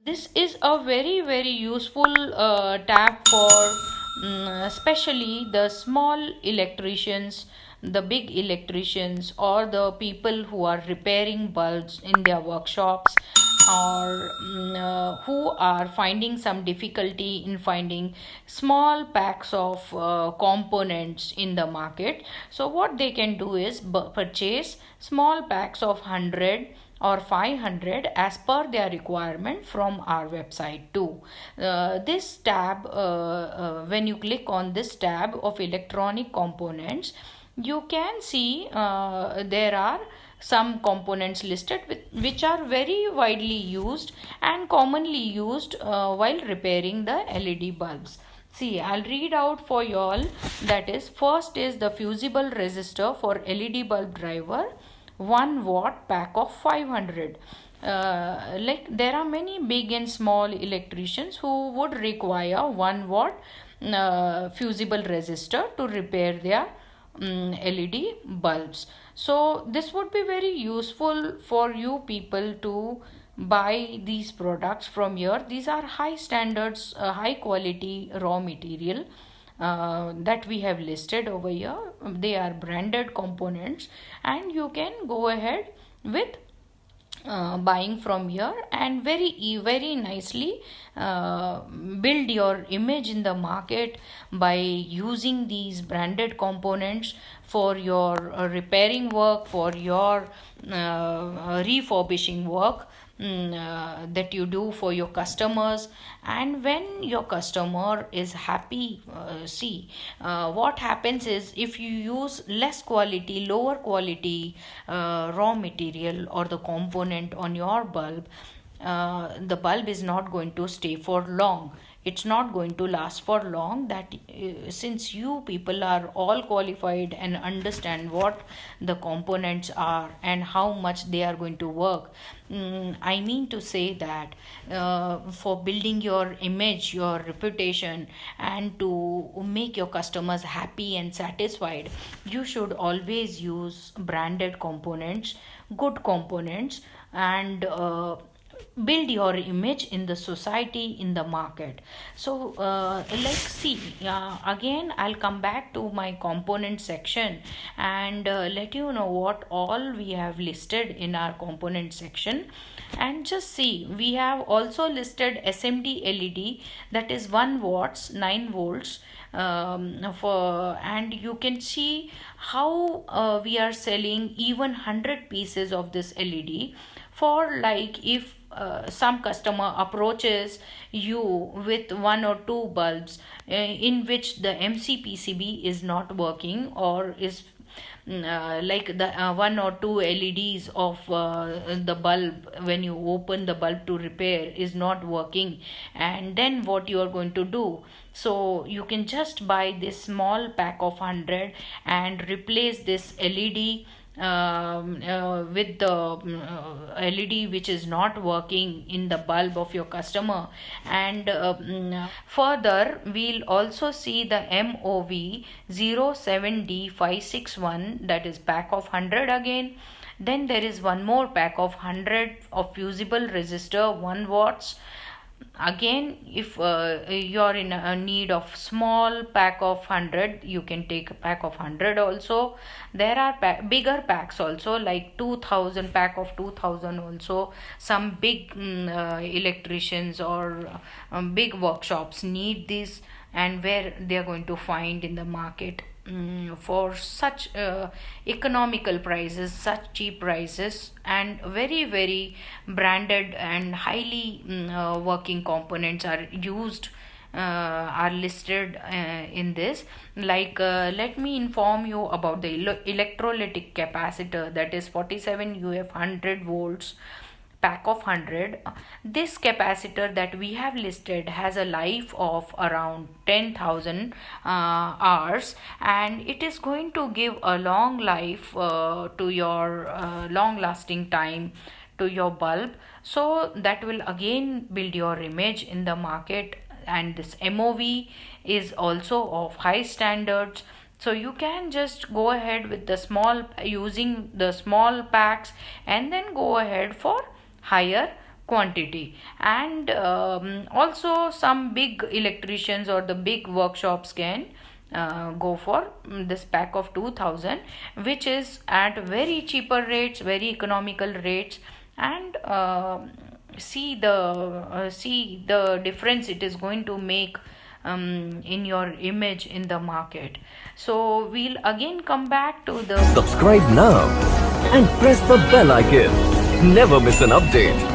This is a very useful tab for especially the small electricians, the big electricians, or the people who are repairing bulbs in their workshops, or who are finding some difficulty in finding small packs of components in the market. So what they can do is purchase small packs of 100 or 500 as per their requirement from our website too. This tab, when you click on this tab of electronic components, you can see there are some components listed which are very widely used and commonly used while repairing the LED bulbs. See, I'll read out for you all. That is, first is the fusible resistor for LED bulb driver, 1 watt pack of 500. Like there are many big and small electricians who would require 1 watt fusible resistor to repair their LED bulbs. So this would be very useful for you people to buy these products from here. These are high standards, high quality raw material that we have listed over here. They are branded components, and you can go ahead with buying from here and very nicely build your image in the market by using these branded components for your repairing work, for your refurbishing work that you do for your customers. And when your customer is happy, what happens is, if you use less quality, lower quality raw material or the component on your bulb, the bulb is not going to stay for long. It's not going to last for long. That since you people are all qualified and understand what the components are and how much they are going to work, I mean to say that for building your image, your reputation, and to make your customers happy and satisfied, you should always use branded components, good components, and build your image in the society, in the market. So see, again I'll come back to my component section and let you know what all we have listed in our component section. And just see, we have also listed SMD LED, that is 1 watts 9 volts, and you can see how we are selling even 100 pieces of this LED. For like, if some customer approaches you with 1 or 2 bulbs in which the mcpcb is not working, or is like the 1 or 2 LEDs of the bulb, when you open the bulb to repair, is not working, and then what you are going to do? So you can just buy this small pack of 100 and replace this LED with the LED which is not working in the bulb of your customer. And further, we'll also see the MOV 07D561, that is pack of 100 again. Then there is one more pack of 100 of fusible resistor, 1 watts. Again, if you're in a need of small pack of 100, you can take a pack of 100 also. There are bigger packs also, like 2000, pack of 2000 also. Some big electricians or big workshops need this, and where they are going to find in the market for such economical prices, such cheap prices, and very branded and highly working components are used, are listed in this. Like let me inform you about the electrolytic capacitor, that is 47 UF 100 volts pack of 100. This capacitor that we have listed has a life of around 10,000 hours, and it is going to give a long life to your long lasting time to your bulb. So that will again build your image in the market, and this MOV is also of high standards. So you can just go ahead with the using the small packs, and then go ahead for higher quantity. And also some big electricians or the big workshops can go for this pack of 2000, which is at very cheaper rates, very economical rates. And see the difference it is going to make in your image in the market. So we'll again come back to the Subscribe now and press the bell icon. Never miss an update.